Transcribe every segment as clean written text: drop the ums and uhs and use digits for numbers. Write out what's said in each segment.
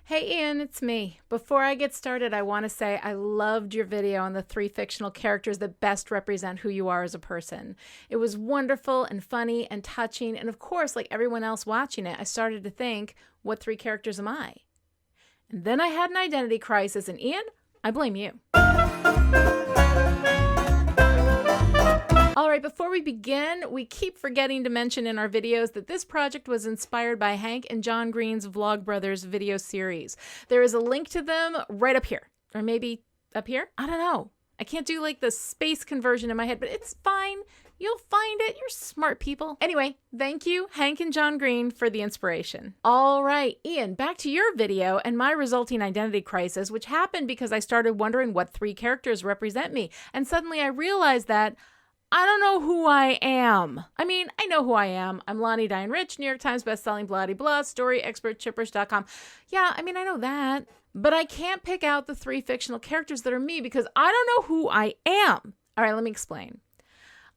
Hey Ian, it's me. Before I get started, I want to say I loved your video on the 3 fictional characters that best represent who you are as a person. It was wonderful and funny and touching, and of course, like everyone else watching it, I started to think, what 3 characters am I? And then I had an identity crisis, and Ian, I blame you. All right, before we begin, we keep forgetting to mention in our videos that this project was inspired by Hank and John Green's Vlogbrothers video series. There is a link to them right up here, or maybe up here? I don't know. I can't do like the space conversion in my head, but it's fine. You'll find it. You're smart people. Anyway, thank you, Hank and John Green, for the inspiration. All right, Ian, back to your video and my resulting identity crisis, which happened because I started wondering what 3 characters represent me. And suddenly I realized that I don't know who I am. I mean, I know who I am. I'm Lani, Diane, Rich, New York Times bestselling, blah-de-blah, story expert, Chipperish.com. Yeah, I mean, I know that. But I can't pick out the 3 fictional characters that are me because I don't know who I am. All right, let me explain.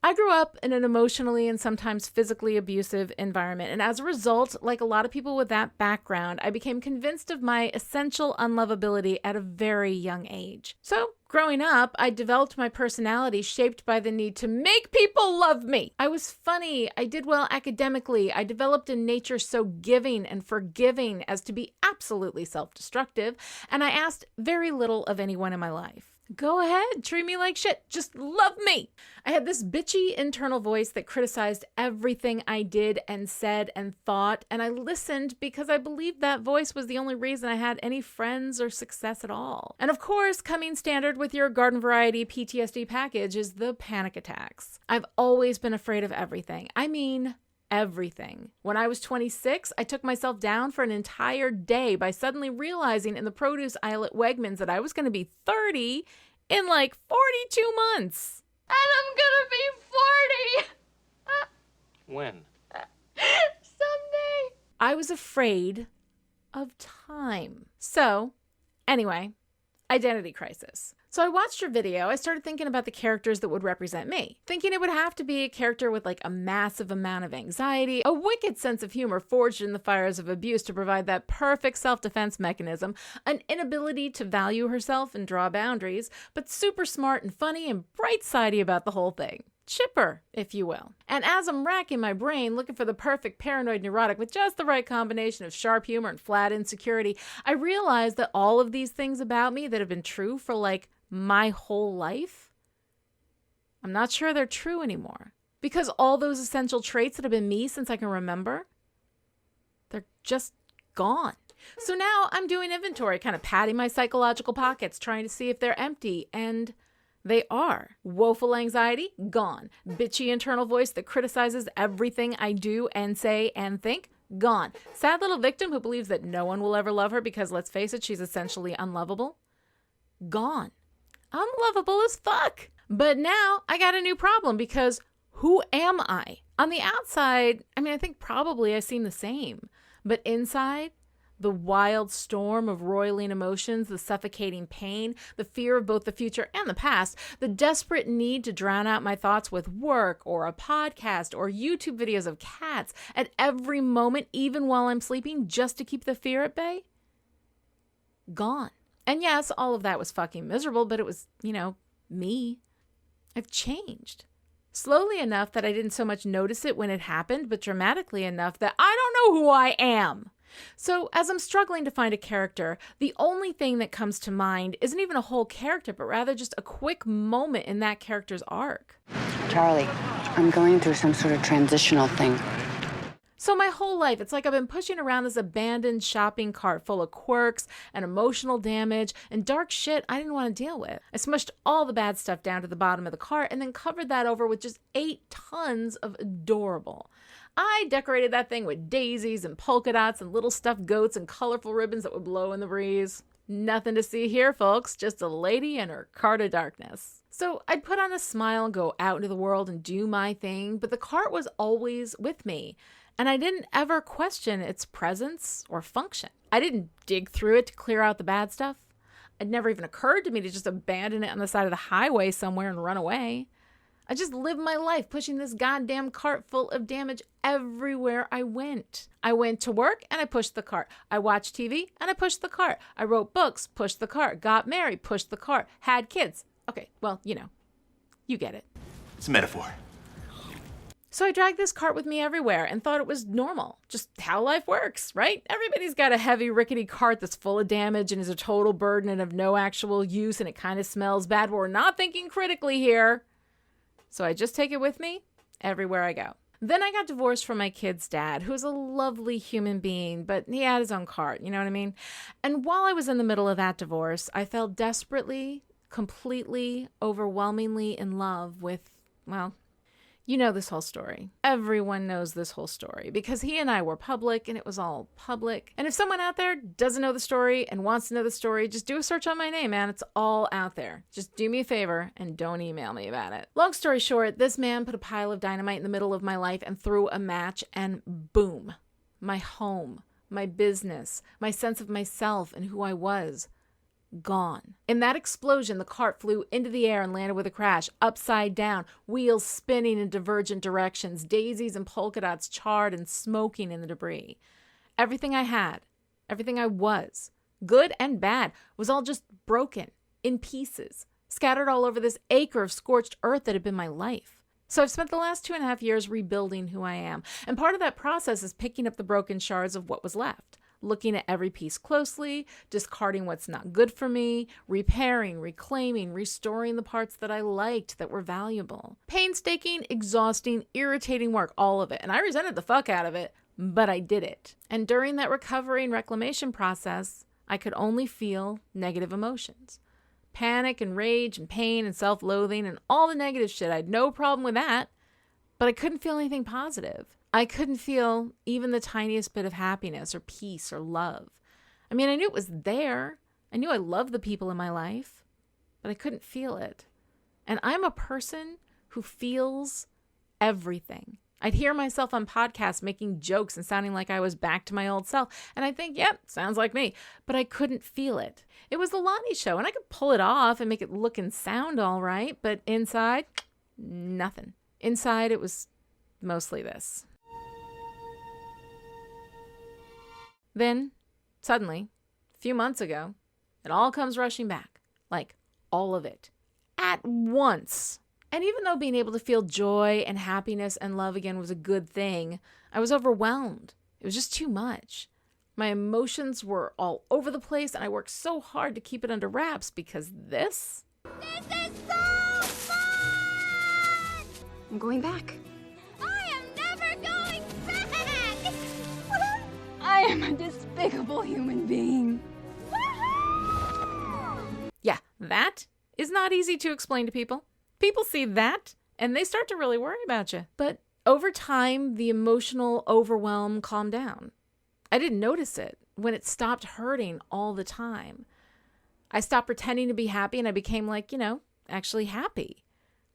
I grew up in an emotionally and sometimes physically abusive environment. And as a result, like a lot of people with that background, I became convinced of my essential unlovability at a very young age. So growing up, I developed my personality shaped by the need to make people love me. I was funny. I did well academically. I developed a nature so giving and forgiving as to be absolutely self-destructive. And I asked very little of anyone in my life. Go ahead, treat me like shit. Just love me. I had this bitchy internal voice that criticized everything I did and said and thought, and I listened because I believed that voice was the only reason I had any friends or success at all. And of course, coming standard with your garden variety PTSD package is the panic attacks. I've always been afraid of everything. I mean, everything. When I was 26, I took myself down for an entire day by suddenly realizing in the produce aisle at Wegmans that I was going to be 30 in like 42 months. And I'm gonna be 40! When? Someday. I was afraid of time. So, anyway, identity crisis. So I watched your video. I started thinking about the characters that would represent me, thinking it would have to be a character with like a massive amount of anxiety, a wicked sense of humor forged in the fires of abuse to provide that perfect self-defense mechanism, an inability to value herself and draw boundaries, but super smart and funny and bright-sidey about the whole thing. Chipper, if you will. And as I'm racking my brain looking for the perfect paranoid neurotic with just the right combination of sharp humor and flat insecurity, I realized that all of these things about me that have been true for like my whole life, I'm not sure they're true anymore. Because all those essential traits that have been me since I can remember, they're just gone. So now I'm doing inventory, kind of patting my psychological pockets, trying to see if they're empty, and they are. Woeful anxiety, gone. Bitchy internal voice that criticizes everything I do and say and think, gone. Sad little victim who believes that no one will ever love her because, let's face it, she's essentially unlovable, gone. I'm lovable as fuck. But now I got a new problem because who am I? On the outside, I mean, I think probably I seem the same. But inside, the wild storm of roiling emotions, the suffocating pain, the fear of both the future and the past, the desperate need to drown out my thoughts with work or a podcast or YouTube videos of cats at every moment, even while I'm sleeping, just to keep the fear at bay, gone. And yes, all of that was fucking miserable, but it was, me. I've changed. Slowly enough that I didn't so much notice it when it happened, but dramatically enough that I don't know who I am. So as I'm struggling to find a character, the only thing that comes to mind isn't even a whole character, but rather just a quick moment in that character's arc. Charlie, I'm going through some sort of transitional thing. So my whole life, it's like I've been pushing around this abandoned shopping cart full of quirks and emotional damage and dark shit I didn't want to deal with. I smushed all the bad stuff down to the bottom of the cart and then covered that over with just 8 tons of adorable. I decorated that thing with daisies and polka dots and little stuffed goats and colorful ribbons that would blow in the breeze. Nothing to see here, folks, just a lady and her cart of darkness. So I'd put on a smile and go out into the world and do my thing, but the cart was always with me. And I didn't ever question its presence or function. I didn't dig through it to clear out the bad stuff. It never even occurred to me to just abandon it on the side of the highway somewhere and run away. I just lived my life pushing this goddamn cart full of damage everywhere I went. I went to work and I pushed the cart. I watched TV and I pushed the cart. I wrote books, pushed the cart. Got married, pushed the cart. Had kids. Okay, well, you get it. It's a metaphor. So I dragged this cart with me everywhere and thought it was normal, just how life works, right? Everybody's got a heavy, rickety cart that's full of damage and is a total burden and of no actual use, and it kind of smells bad, but we're not thinking critically here. So I just take it with me everywhere I go. Then I got divorced from my kid's dad, who's a lovely human being, but he had his own cart, you know what I mean? And while I was in the middle of that divorce, I fell desperately, completely, overwhelmingly in love with, well, you know this whole story. Everyone knows this whole story because he and I were public and it was all public. And if someone out there doesn't know the story and wants to know the story, just do a search on my name, man. It's all out there. Just do me a favor and don't email me about it. Long story short, this man put a pile of dynamite in the middle of my life and threw a match, and boom, my home, my business, my sense of myself and who I was, gone. In that explosion, the cart flew into the air and landed with a crash, upside down, wheels spinning in divergent directions, daisies and polka dots charred and smoking in the debris. Everything I had, everything I was, good and bad, was all just broken, in pieces, scattered all over this acre of scorched earth that had been my life. So I've spent the last 2.5 years rebuilding who I am, and part of that process is picking up the broken shards of what was left. Looking at every piece closely, discarding what's not good for me, repairing, reclaiming, restoring the parts that I liked that were valuable. Painstaking, exhausting, irritating work, all of it. And I resented the fuck out of it, but I did it. And during that recovery and reclamation process, I could only feel negative emotions. Panic and rage and pain and self-loathing and all the negative shit. I had no problem with that, but I couldn't feel anything positive. I couldn't feel even the tiniest bit of happiness or peace or love. I mean, I knew it was there. I knew I loved the people in my life, but I couldn't feel it. And I'm a person who feels everything. I'd hear myself on podcasts making jokes and sounding like I was back to my old self. And I think, yep, sounds like me. But I couldn't feel it. It was the Lani show, and I could pull it off and make it look and sound all right. But inside, nothing. Inside, it was mostly this. Then, suddenly, a few months ago, it all comes rushing back. Like, all of it. At once. And even though being able to feel joy and happiness and love again was a good thing, I was overwhelmed. It was just too much. My emotions were all over the place, and I worked so hard to keep it under wraps because this This is so fun! I'm going back. I am never going back! I am a despicable human being. Yeah, that is not easy to explain to people. People see that and they start to really worry about you. But over time, the emotional overwhelm calmed down. I didn't notice it when it stopped hurting all the time. I stopped pretending to be happy and I became actually happy.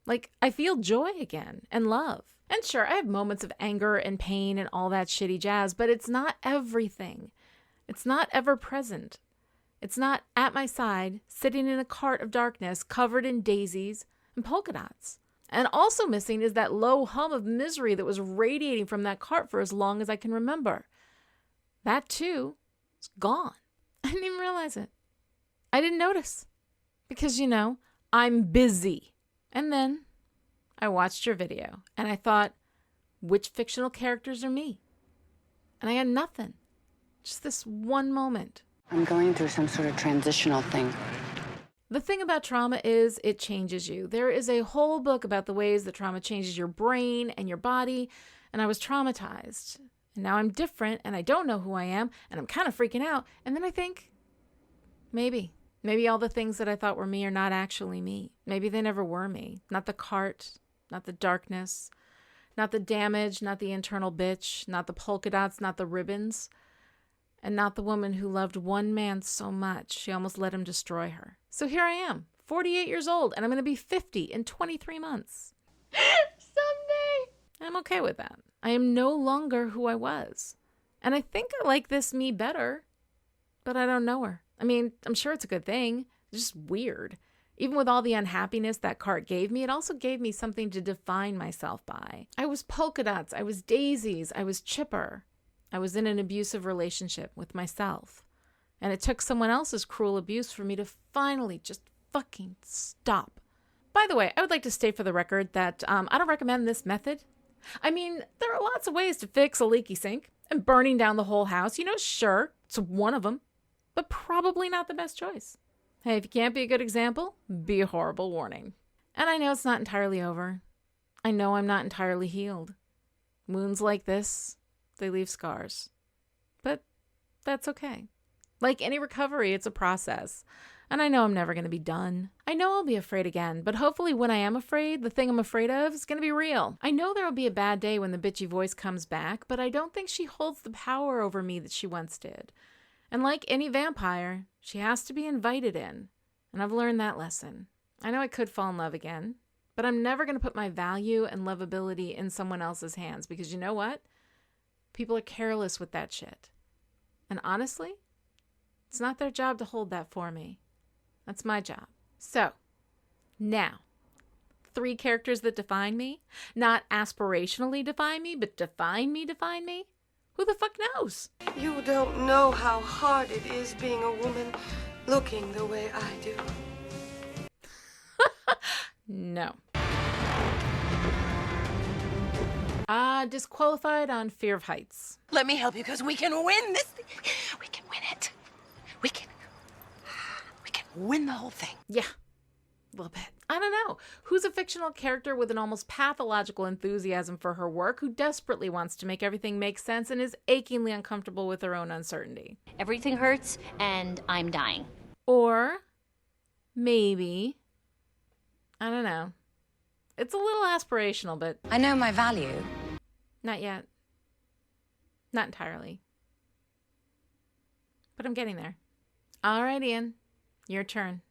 Like, I feel joy again and love. And sure, I have moments of anger and pain and all that shitty jazz, but it's not everything. It's not ever present. It's not at my side, sitting in a cart of darkness covered in daisies and polka dots. And also missing is that low hum of misery that was radiating from that cart for as long as I can remember. That too is gone. I didn't even realize it. I didn't notice. Because, I'm busy. And then I watched your video and I thought, which fictional characters are me? And I had nothing. Just this one moment. I'm going through some sort of transitional thing. The thing about trauma is it changes you. There is a whole book about the ways that trauma changes your brain and your body. And I was traumatized. And now I'm different and I don't know who I am. And I'm kind of freaking out. And then I think, maybe all the things that I thought were me are not actually me. Maybe they never were me. Not the cart, not the darkness, not the damage, not the internal bitch, not the polka dots, not the ribbons, and not the woman who loved one man so much she almost let him destroy her. So here I am, 48 years old, and I'm going to be 50 in 23 months. Someday. I'm okay with that. I am no longer who I was. And I think I like this me better, but I don't know her. I mean, I'm sure it's a good thing. It's just weird. Even with all the unhappiness that cart gave me, it also gave me something to define myself by. I was polka dots, I was daisies, I was chipper. I was in an abusive relationship with myself. And it took someone else's cruel abuse for me to finally just fucking stop. By the way, I would like to state for the record that I don't recommend this method. I mean, there are lots of ways to fix a leaky sink, and burning down the whole house, sure, it's one of them, but probably not the best choice. Hey, if you can't be a good example, be a horrible warning. And I know it's not entirely over. I know I'm not entirely healed. Wounds like this, they leave scars. But that's okay. Like any recovery, it's a process. And I know I'm never going to be done. I know I'll be afraid again, but hopefully when I am afraid, the thing I'm afraid of is going to be real. I know there will be a bad day when the bitchy voice comes back, but I don't think she holds the power over me that she once did. And like any vampire, she has to be invited in. And I've learned that lesson. I know I could fall in love again, but I'm never going to put my value and lovability in someone else's hands because you know what? People are careless with that shit. And honestly, it's not their job to hold that for me. That's my job. So, now, 3 characters that define me, not aspirationally define me, but define me. Who the fuck knows? You don't know how hard it is being a woman looking the way I do. No. Disqualified on fear of heights. Let me help you because we can win this. We can win it. We can win the whole thing. Yeah, a little bit. I don't know. Who's a fictional character with an almost pathological enthusiasm for her work who desperately wants to make everything make sense and is achingly uncomfortable with her own uncertainty? Everything hurts and I'm dying. Or maybe, I don't know. It's a little aspirational, but I know my value. not yet. Not entirely. But I'm getting there. All right, Ian, your turn.